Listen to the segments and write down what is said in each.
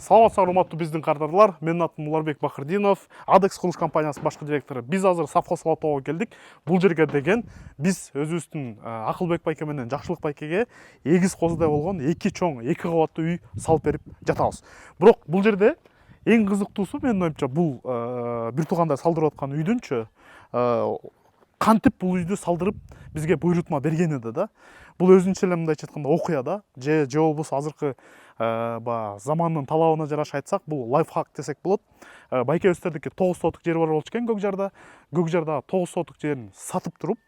Саламатсыздар, урматтуу биздин кардарлар. Менин атым Уларбек Бакырдинов, Адекс курулуш компаниясынын башкы директору. Биз азыр совхоз Алатауга келдик. Бул жерге деген биз өзүбүздүн Акылбек байке менен Жакшылык байкеге эгиз козудай болгон эки чоң, эки кабаттуу үй салып берип жатабыз. Бирок бул жерде эң кызыктуусу менин оюмча бул бир туугандай салдырып аткан үйдүнчү кантип бул үйдү салдырып бизге буйрутма бергени да. Бул өзүнчө эле мындайча айтканда окуя да. Же болбосо азыркы замандын талабына жараша айтсак, бул лайфхак десек болот. Байкебиздердики 9 соток жери бар болчу экен Көкжарда. Көкжарда 9 соток жерин сатып туруп,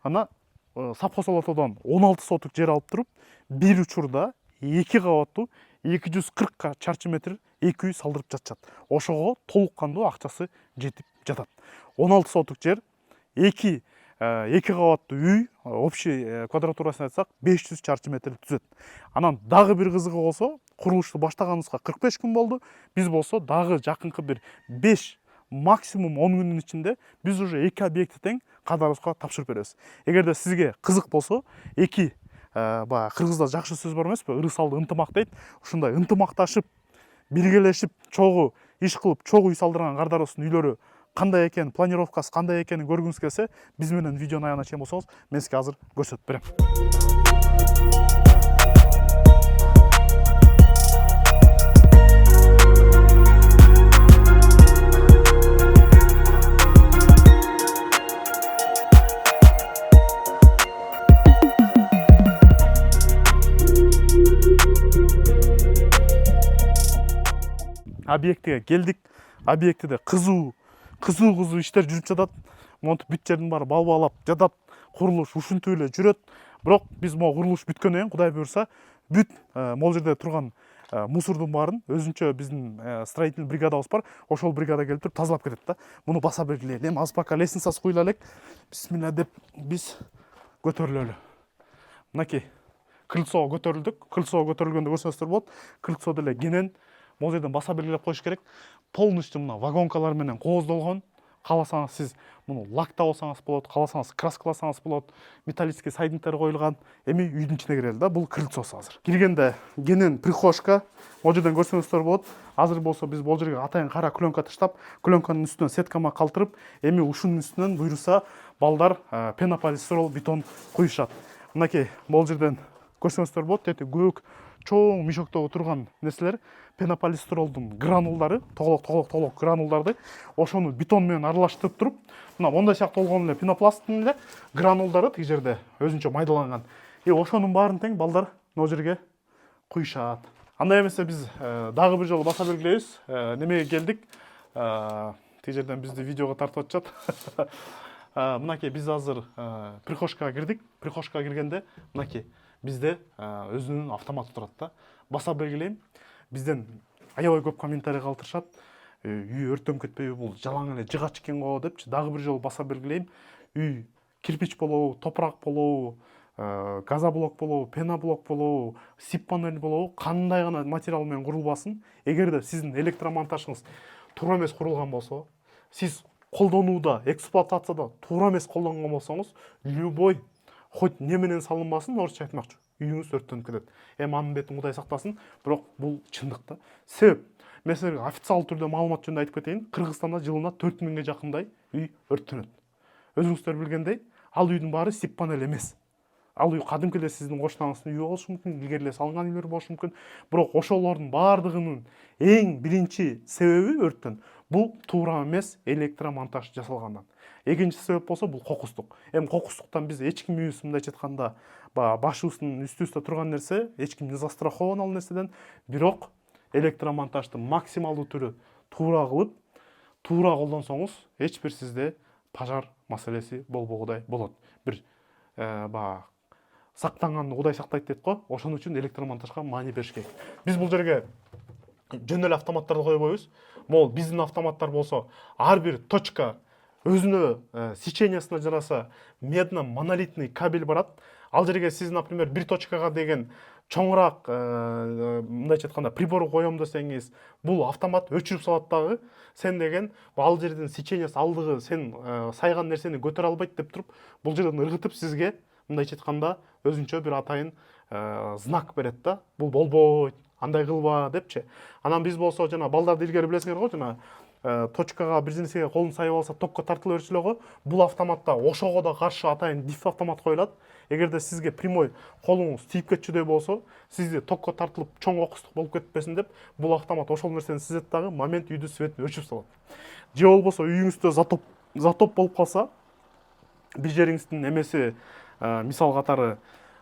ана совхоз Алатаудан 16 соток жер алып туруп, бир учурда 2 кабаттуу 240 чарчы метр эки үй салдырып жатышат. Ошого толук кандуу акчасы жетип жатат. 16 соток жер, 2 кабаттуу үй, общий квадратурасын айтсак 500 чарчы метр түзөт. Анан дагы бир кызыгы болсо, курулушту баштаганыбызга 45 күн болду. Биз болсо дагы жакынкы бир 5 максимум 10 күндүн ичинде биз уже 2 объектти тең кадарыбызга тапшырып беребиз. Эгерде сизге кызык болсо, кыргызда жакшы сөз бар эмеспи? Ыры салды ынтымак дейт. Ушундай ынтымакташып, биргелешип, чогуу иш кылып, чогуу үй салдырган кардарыбыздын үйлөрү кандай экен, планировкасы кандай экенин көргүңүз келсе, биз менен видеонун аягына чейин болсоңуз, мен сизге азыр көрсөтүп берем. Объектиге келдик. Объектиде кызуу иштер жүрүп жатат. Монтип бүт жердин баары балбалап жатат. Курулуш ушинтип эле жүрөт. Бирок биз могу курулуш бүткөндөн кийин, Кудай буйрса, бүт могул жерде турган мусордун баарын өзүнчө биздин строительный бригадабыз бар. Ошол бригада келип туруп тазалап кетет да. Муну баса белгилейин. Эми азыр пока лестницасы куйла элек. Бисмилля деп биз көтөрүлөлү. Мынакей крыльцого көтөрүлдүк. Крыльцого көтөрүлгөндө көрсөңүздөр болот. Крыльцодо эле кенен могул жерден баса белгилеп коюш керек. Полностью мына вагонкалар менен кооздолгон. Кааласаңыз сиз муну лактап алсаңыз болот, кааласаңыз краскаласаңыз болот. Металлический сайдингтер коюлган. Эми үйдүн ичине кирели да. Бул крыльцосу азыр. Киргенде кенен прихожка. Могул жерден көрсөңүздөр болот. Азыр болсо биз бул жерге атайын кара клёнка таштап, клёнканын үстүнөн сеткама калтырып, эми ушунун үстүнөн буйруса балдар пенополистирол бетон куюшат. Мынакей могул жерден көрсөңүздөр болот. Эти көк чоң мешоктогу турган нерселер пенополистиролдун гранулдары, толок гранулдарды ошону бетон менен аралаштырып туруп, мына мондай сыяктуу болгон эле пенопласттын эле гранулдары тиги жерде өзүнчө майдаланган. Ошонун баарын тең балдар могу жерге куюшат. Андай эмесе биз дагы бир жолу баса белгилейбиз. Немеге келдик? Тиги жерден бизди видеого тартып атышат. Мынакей биз азыр прихожкага кирдик. Прихожкага киргенде мынакей бизде өзүнүн автоматы турат да. Баса белгилейм. Бизден аябай көп комментарий калтырышат. Үй өртөнүп кетпейби, бул жалаң эле жыгач экен го депчи. Дагы бир жолу баса белгилейм. Үй кирпич болобу, топурак болобу, газоблок болобу, пеноблок болобу, сип панель болобу, кандай гана материал менен курулбасын, эгерде сиздин электромонтажыңыз туура эмес курулган болсо, сиз колдонууда, эксплуатацияда туура эмес колдонгон болсоңуз, любой хоть не менен салынбасын, орусча айтмакчы, үйүңүз өрттөнүп кетет. Эми анын бетин Кудай сактасын, бирок бул чындык да. Себеп, мен силерге официалдуу түрдө маалымат жөнүндө айтып кетейин. Кыргызстанда жылына 4000 жакындай үй өрттөнөт. Өзүңүздөр билгендей, ал үйдүн баары сип панель эмес. Ал үй кадимки эле сиздин кошунаңыздын үйү болушу мүмкүн, илгери эле салынган үйлөр болушу мүмкүн. Бирок ошолордун баардыгынын эң биринчи себеби өрттөн бул туура эмес электромонтаж жасалгандан. Экинчи себеп болсо бул кокустук. Эми кокустуктан биз эч кимибиз мындайча айтканда башыбыздын үстүбүздө турган нерсе, эч ким не застрахован ал нерседен. Бирок электромонтаждын максималдуу түрү туура кылып, туура колдонсоңуз, эч бир сизде пожар маселеси болбогудай болот. Бир сактанганды Кудай сактайт дейт го. Ошон үчүн электромонтажга маани бериш керек. Биз бул жерге жөн эле автоматтарды койбойбуз. Могул биздин автоматтар болсо, ар бир точка өзүнө сечениясына жараса медно монолитный кабель барат. Ал жерге сиз, например, бир точкага деген чоңураак мындайча айтканда прибор коем десеңиз, бул автомат өчүрүп салат дагы. Сен деген ал жердин сечениясы алдыгы сен сайган нерсени көтөрө албайт деп туруп, бул жерден ыргытып сизге мындайча айтканда өзүнчө бир атайын знак берет да. Бул болбойт. андай кылба депчи. Анан биз болсо жана балдарды илгери билесиңер го, жана точкага бир нерсеге колун сайып алса токко тартыла берчү эле го. Бул автоматта ошого да каршы атайын диф автомат коюлат. Эгерде сизге прямой колуңуз тийип кетчүдөй болсо, сизди токко тартылып чоң окустук болуп кетпесин деп, бул автомат ошол нерсени сезет дагы момент үйдүн светин өчүрүп салат. Же болбосо үйүңүздө затоп болуп калса, бир жериңиздин эмеси мисал катары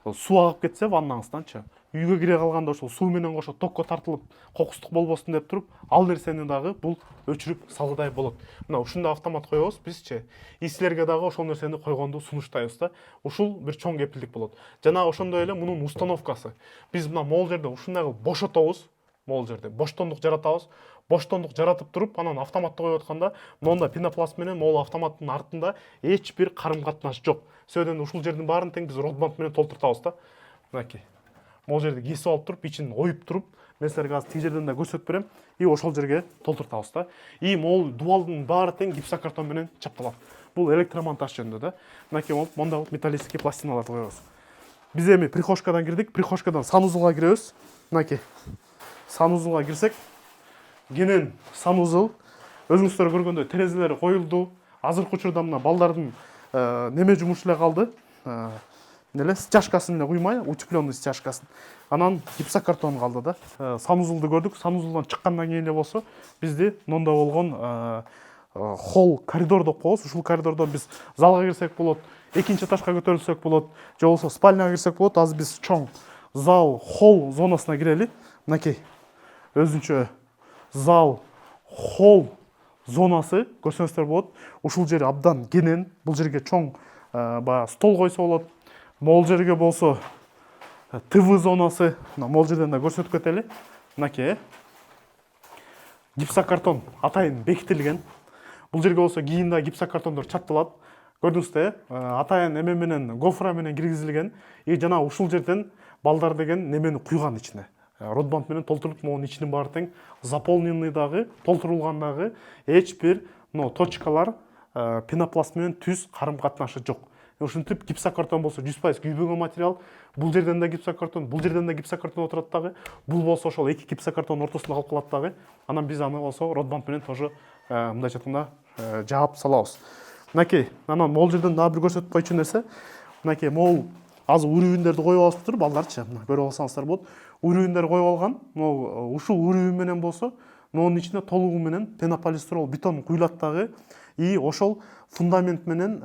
суу агып кетсе ваннаңызданчы, үйгө кире калганда ошол суу менен кошо токко тартылып кокустук болбосун деп туруп, ал нерсени дагы бул өчүрүп салгыдай болот. Мына ушундай автомат коебуз бизчи. И силерге дагы ошол нерсени койгонду сунуштайбыз да. Ушул бир чоң кепилдик болот. Жана ошондой эле мунун установкасы. Биз мына могул жерде ушундай кылып бошотобуз. Могул жерде боштондук жаратабыз. Боштондук жаратып туруп, анан автоматты коюп атканда, монда пенопласт менен могул автоматтын артында эч бир карым катнаш жок. Сөйдөн ушул жердин баарын тең биз родбанд менен толтуртабыз да. Мынакей. Могул жерде кесип алып туруп, ичин оюп туруп, мен силерге азыр тиги жерден да көрсөтүп берем. И ошол жерге толтуртабыз да. И могул дубалдын баары тең гипсокартон менен чапталат. Бул электромонтаж жөнүндө да. Мынакей болуп, монда металлический пластиналарды коебуз. Биз эми прихожкадан кирдик, прихожкадан санузулга киребиз. Мынакей. Санузулга кирсек, кенен санузул өзүңүздөр көргөндөй терезелери коюлду. Азыркы учурда мына балдардын неме жумуш эле калды. Неле стяжкасын эле куймай, утепленный стяжкасын. Анан гипсокартон калды да. Санузулду көрдүк. Санузулдан чыккандан кийин эле болсо, бизди монда болгон холл, коридор деп коебуз. Ушул коридордон биз залга кирсек болот, экинчи этажга көтөрүлсөк болот, же болбосо спальняга кирсек болот. Азыр биз чоң зал, холл зонасына кирели. Мынакей. Өзүнчө зал, холл зонасы көрсөңүздөр болот. Ушул жери абдан кенен. Бул жерге чоң баягы стол койсо болот. Могул жерге болсо ТВ зонасы. Могул жерден да көрсөтүп кетели. Мынакей. Гипсокартон атайын бекитилген. Бул жерге болсо кийин да гипсокартондор чапталат. Көрдүңүздөр, атайын эме менен гофра менен киргизилген. И жана ушул жерден балдар деген немени куйган ичине. Родбанд менен толтуруп, могунун ичинин баары тең заполненный дагы, толтурулган дагы, эч бир точкалар пенопласт менен түз карым катнашы жок. Ушинтип гипсокартон болсо 100% күйбөгөн материал. Бул жерден да гипсокартон, бул жерден да гипсокартон отурат дагы. Бул болсо ошол эки гипсокартондун ортосунда калып калат дагы. Анан биз аны болсо родбанд менен тоже мындайча айтканда жаап салабыз. Мынакей, анан могул жерден дагы бир көрсөтүп койчу нерсе. Мынакей, могул азыр үрүүндөрдү коюп алыптыр балдарчы. Мына көрүп алсаңыздар болот. Үрүүндөр коюп алган. Ушул үрүү менен болсо, монун ичине толугу менен пенополистирол бетон куюлат дагы. И ошол фундамент менен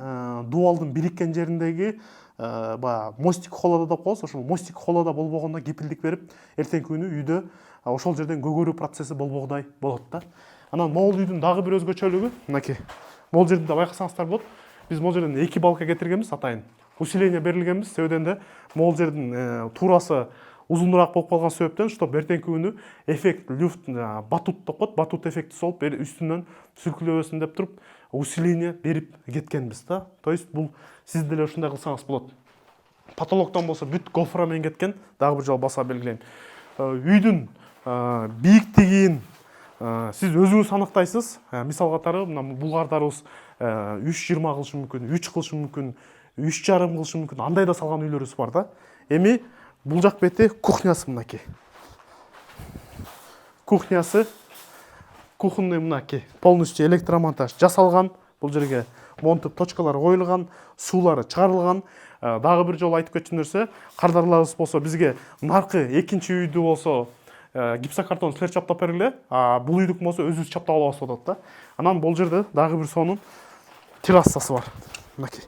дубалдын бириккен жериндеги баягы мостик холода деп коебуз. Ошол мостик холода болбогондо кепилдик берип, эртеңки күнү үйдө ошол жерден көгөрүү процесси болбогудай болот да. Анан могул үйдүн дагы бир өзгөчөлүгү, мынакей. Могул жерде байкасаңыздар болот. Биз могул жерден 2 балка кетиргенбиз, атайын усиление берилгенбиз. Себебинде да могул жердин туурасы узунураак болуп калган себептен, чтоб эртеңки күнү эффект люфт батут деп коет, батут эффекти болуп үстүнөн сүркүлөбөсүн деп туруп усиление берип кеткенбиз да. То есть бул сиз деле ушундай кылсаңыз болот. Потолоктон болсо бүт гофра менен кеткен, дагы бир жолу баса белгилейм. Үйдүн бийиктигин сиз өзүңүз аныктайсыз. Мисал катары мына булгардарыбыз 3,20 кылышы мүмкүн, 3 кылышы мүмкүн, 3,5 кылышы мүмкүн. Андай да салган үйлөрүбүз бар да. Эми бул жак бети кухнясы мынакей. Кухнясы, кухонный мынакей. Полностью электромонтаж жасалган. Бул жерге монтуп точкалар коюлган, суулары чыгарылган. Дагы бир жолу айтып кетчү нерсе, кардарларыбыз болсо бизге наркы экинчи үйдү болсо гипсокартон силер чаптап бергиле, бул үйдүк болсо өзүбүз чаптап алабыз деп атат да. Анан бул жерде дагы бир сонун террасасы бар. Мынакей.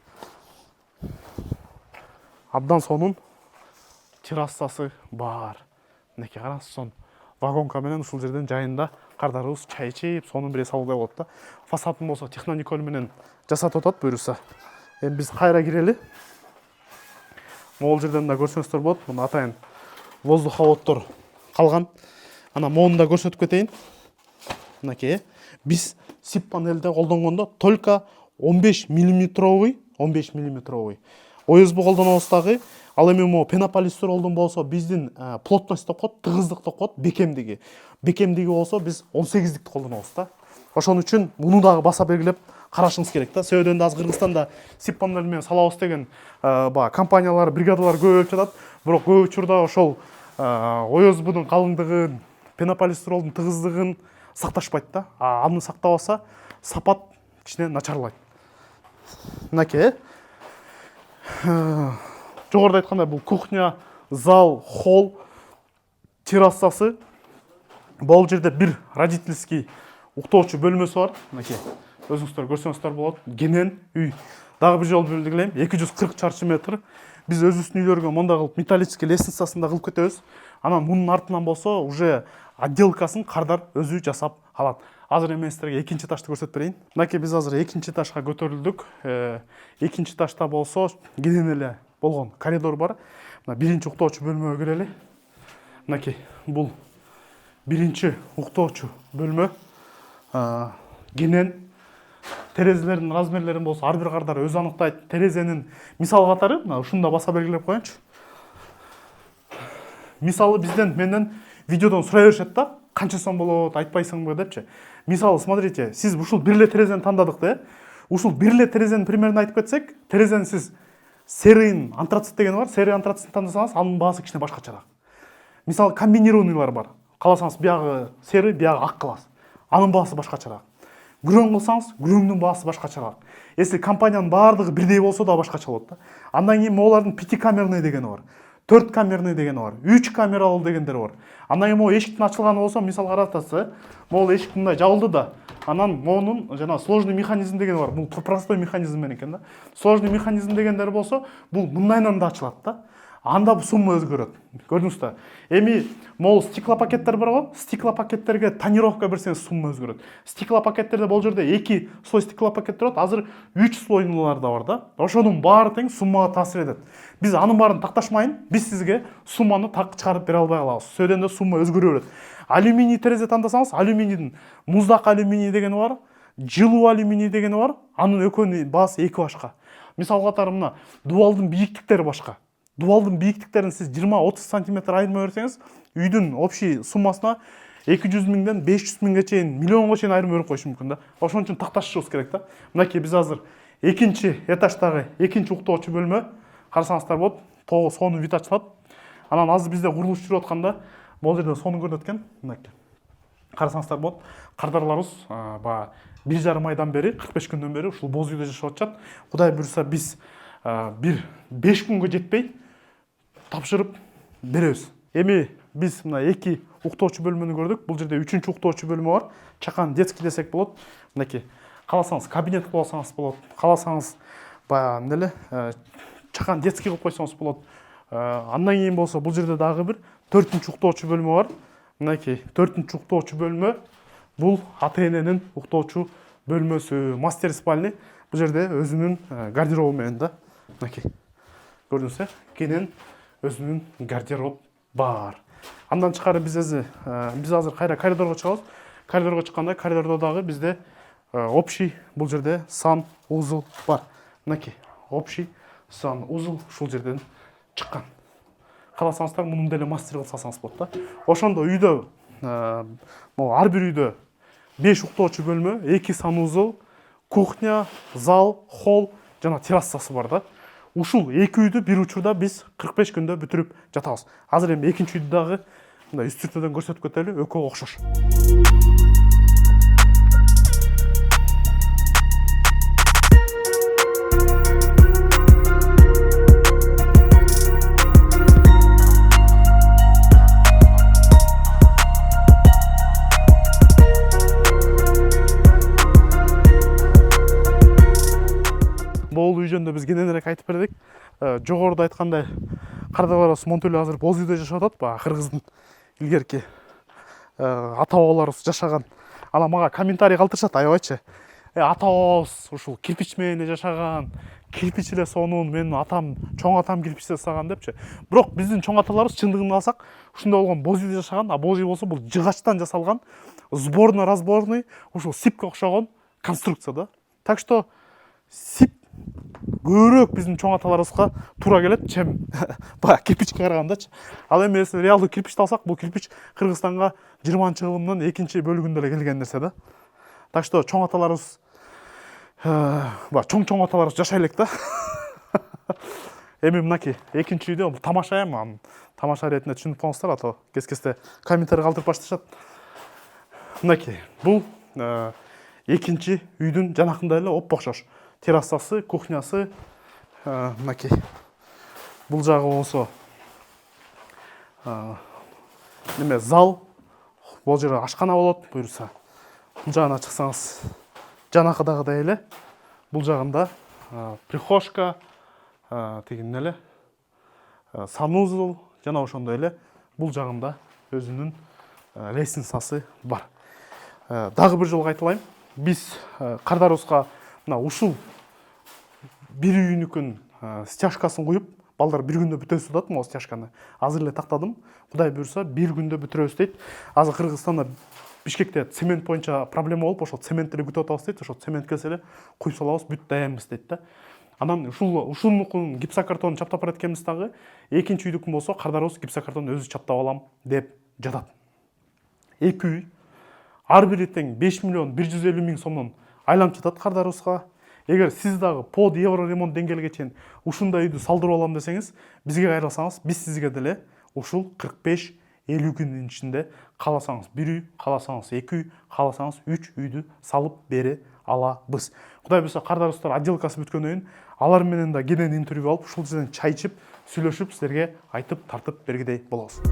Абдан сонун террасасы бар. Мынакей караңыз, сон вагонка менен ушул жерден жайында кардарыбыз чай ичип, сонун бир эс алгыдай болот да. Фасадын болсо технониколь менен жасатып атат буюрса. Эми биз кайра кирели. Могул жерден да көрсөңүздөр болот. Мына атайын воздуховоддор калган. Анан моуну да көрсөтүп кетейин. Мынакей. Биз сип панелде колдонгондо только 15 мм, ОСБ колдонобуз дагы. Ал эми могу пенополистиролдун болсо биздин плотность деп коет, тыгыздык деп коет, бекемдиги. Бекемдиги болсо биз 18дикти колдонобуз да. Ошон үчүн муну дагы баса белгилеп карашыңыз керек да. Себебинде да азыр Кыргызстанда сип панель менен салабыз деген компаниялар, бригадалар көбөйүп жатат. Бирок көп учурда ошол ОСБ-дун калыңдыгын, пенополистиролдун тыгыздыгын сакташпайт да. Аны сактап алса, сапат кичине начарлайт. Мынакей. Жогоруда айткандай, бул кухня, зал, холл, террасасы. Бул жерде бир родительский уктоочу бөлмөсү бар. Мынакей. Өзүңүздөр көрсөңүздөр болот. Кенен үй. Дагы бир жолу белгилейм, 240 чарчы метр. Биз өзүбүздүн үйлөргө мондай кылып металлический лестницасын кылып кетебиз. Анан мунун артынан болсо уже отделкасын кардар өзү жасап алат. Азыр эми сиздерге экинчи этажды көрсөтүп берейин. Мынакей биз азыр экинчи этажга көтөрүлдүк. Экинчи этажда болсо кенен эле болгон коридор бар. Мына биринчи уктоочу бөлмөгө кирели. Мынакей бул биринчи уктоочу бөлмө. Кенен терезелердин размерлерин болсо ар бир кардар өзү аныктайт. Терезенин мисал катары мына ушунда баса белгилеп коеюнчу. Мисалы менден видеодон сурай беришет да, канча сом болот, айтпайсыңбы депчи. Мисалы, смотрите, сиз ушул бир эле терезени тандадык да. Ушул бир эле терезени примерно айтып кетсек, терезени сиз серый антрацит деген бар, серый антрацитти тандасаңыз, анын баасы кичине башкачараак. Мисалы, комбинированныйлар бар. Каласаңыз биягы серый, биягы ак кыласыз. Анын баасы башкачараак. Күрөң кылсаңыз, күрөңдүн баасы башкачараак. Если компаниянын баардыгы бирдей болсо да башкача болот да. Андан кийин могулардын пятикамерный дегени бар. 4 камерный дегени бар, 3 камералуу дегендер бар. Андан кийин могу эшиктин ачылганы болсо, мисал каратасыз, могу эшик мындай жабылды да. Анан могунун жана сложный механизм дегени бар. Бул простой механизм менен экен да. Сложный механизм дегендер болсо, бул мындайынан да ачылат да. Анда сумма өзгөрөт. Көрдүңүз да. Эми могу стеклопакеттер бар го. Стеклопакеттерге тонировка берсеңиз сумма өзгөрөт. Стеклопакеттерде бул жерде 2 слой стеклопакет турат, азыр 3 слойнулар да бар да. Ошонун баары тең суммага таасир этет. Биз анын баарын такташмайын, биз сизге сумманы так чыгарып бере албай калабыз. Сөйдөн да сумма өзгөрө берет. Алюминий терезе тандасаңыз, алюминийдин муздак алюминий дегени бар, жылуу алюминий дегени бар. Анын экөөнүн баасы 2 башка. Мисал катары мына дубалдын бийиктиктери башка. Дубалдын бийиктиктерин сиз 20-30 сантиметр айырма берсеңиз, үйдүн общий суммасына 200 миңден 500 миңге чейин, миллионго чейин айырма берип коюш мүмкүн да. Ошон үчүн такташыбыз керек да. Мынакей биз азыр экинчи этаждагы экинчи уктоочу бөлмө. Карасаңыздар болот, сонун вид ачылат. Анан азыр бизде курулуш жүрүп атканда, бул жерде сонун көрүнөт экен. Мынакей. Карасаңыздар болот, кардарларыбыз баягы 1,5 айдан бери, 45 күндөн бери ушул боз үйдө жашап атышат. Кудай буйрса биз бир 5 күнгө жетпей тапшырып беребиз. Эми биз мына 2 уктоочу бөлмөнү көрдүк. Бул жерде 3-чү уктоочу бөлмө бар. Чакан детский десек болот. Мынакей. Каласаңыз кабинет кылып алсаңыз болот. Каласаңыз баягы эмне эле чакан детский кылып койсоңуз болот. Андан кийин болсо бул жерде дагы бир 4-чү уктоочу бөлмө бар. Мынакей 4-чү уктоочу бөлмө. Бул ата-эненин уктоочу бөлмөсү, мастер спальня. Бул жерде өзүнүн гардеробу менен да. Мынакей. Көрдүңүз, кенен өзүнүн гардероб бар. Андан тышкары биз азыр кайра коридорго чыгабыз. Коридорго чыкканда коридордо дагы бизде общий бул жерде сан узел бар. Мынакей, общий сан узел ушул жерден чыккан. Каласаңыздар мунун деле мастер кылсаңыз болот да. Ошондо үйдө ар бир үйдө 5 уктоочу бөлмө, 2 сан узел, кухня, зал, холл жана террасасы бар да. Ушул эки үйдү бир учурда биз 45 күндө бүтүрүп жатабыз. Азыр эми экинчи үйдү дагы мындай үст түртөдөн көрсөтүп кетели, экөө окшош. Бул үй жөнүндө биз кененирээк айтып бердик. Жогоруда айткандай, кардарларыбыз монтөлө азыр боз үйдө жашап атат, баягы кыргыздын илгерки ата-бабаларыбыз жашаган. Анан мага комментарий калтырышат, аябайчы. Ата-бабабыз ушул кирпич менен жашаган, кирпич эле сонун, менин атам, чоң атам кирпичте жасаган депчи. Бирок биздин чоң аталарыбыз чындыгын алсак, ушундай болгон боз үйдө жашаган, а боз үй болсо бул жыгачтан жасалган, сборно-разборный, ушул сипке окшогон конструкция да. Так что сип көбүрөөк биздин чоң аталарыбызга туура келет, чем баягы кирпичке карагандачы. Ал эми реалдуу кирпичти алсак, бул кирпич Кыргызстанга 20-жылымдын экинчи бөлүгүндө эле келген нерсе да. Так что чоң аталарыбыз чоң аталарыбыз жашай элек да. эми мынакей экинчи үйдө бул тамаша анын тамаша иретинде түшүнүп коңуздар, а то кез кезде комментарий калтырып башташат. Мынакей бул экинчи үйдүн жанакында эле оп окшош террасасы, кухнясы. Мынакей бул жагы болсо неме зал, бул жерде ашкана болот буюрса. Бул жагына чыксаңыз жанакыдагыдай эле бул жагында прихожка, деген эле санузел жана ошондой эле бул жагында өзүнүн лестницасы бар. Дагы бир жолу кайталайм, биз Кардарыбызга мына ушул бир үйүнүкүн стяжкасын куюп, балдар бир күндө бүтөбүз атат, могу стяжканы азыр эле тактадым. Кудай буюрса бир күндө бүтүрөбүз дейт. Азыр Кыргызстанда Бишкекте цемент боюнча проблема болуп, ошол цемент эле күтүп атабыз дейт. Ошо цемент келсе эле куюп салабыз, бүт даянбыз дейт да. Анан ушунукун гипсокартонун чаптап барат экенбиз дагы. Экинчи үйдүкүн болсо Кардарыбыз гипсокартонду өзү чаптап алам деп жатат. Эки үй ар бири тең 5 миллион 150 миң сомдон айланып жатат Кардарыбызга. Эгер сиз дагы под евро ремонт деңгээлге чейин ушундай үйдү салдырып алам десеңиз, бизге кайрылсаңыз, биз сизге деле ушул 45-50 күндүн ичинде кааласаңыз бир үй, кааласаңыз эки үй, кааласаңыз 3 үйдү салып бере алабыз. Кудай буюрса Кардарыбыздар отделкасы бүткөндөн кийин алар менен да кенен интервью алып, ушул жерден чай ичип, сүйлөшүп, силерге айтып тартып бергидей болобуз.